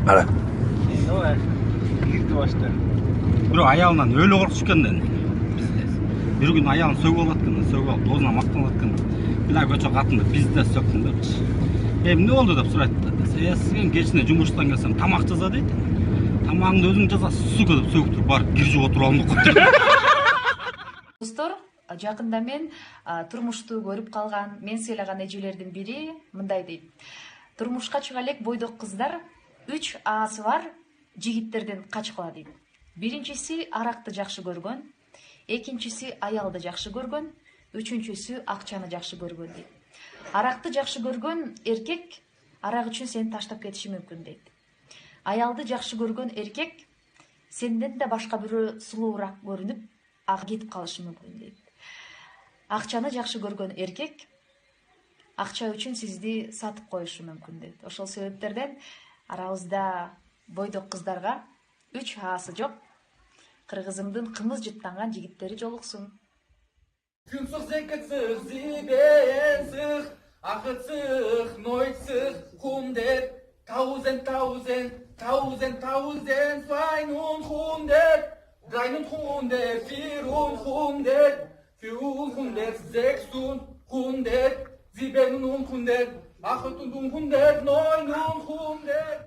Ara. Ой, кирди баштар. Бирок аялынан өлө коркуш экен. Бир күн аялын сөгүп алат экен, сөгүп алып доозуна мактанат экен. Била көчө катынды бизде сөктүңдөрчү. Эмне болду деп сурайт да. Сен кечине жумуштан келсем тамак жаза дейт. Тамагыңды өзүң жазасың, сука деп сөгүп туруп барып кир жууп отуруп алып коет. Достор, жакында мен турмушту көрүп калган, мен сыйлаган эжелердин бири мындай дейт. Турмушка чыга элек бойдок кыздар 3 аасы бар жигиттерден качкыла дейт. Биринчиси аракты жакшы көргөн, экинчиси аялды жакшы көргөн, үчүнчүсү акчаны жакшы көргөн дейт. Аракты жакшы көргөн эркек арак үчүн сени таштап кетиши мүмкүн дейт. Аялды жакшы көргөн эркек сенден да башка бирөө сулуураак көрүнүп, ага кетип калышы мүмкүн дейт. Акчаны жакшы көргөн эркек акча үчүн сизди сатып коюшу мүмкүн дейт. Ошол себептерден арабызда бойдок кыздарга 3 аасы жок кыргызымдын кымыз жыттанган жигиттери жолуксун. Kümsüz zeketsüz, zibensüz, akıtsüz, noytsüz, hundet, tausend, zweihundert, dreihundert, vierhundert, sechshundert, siebenhundert, achthundert, neunhundert.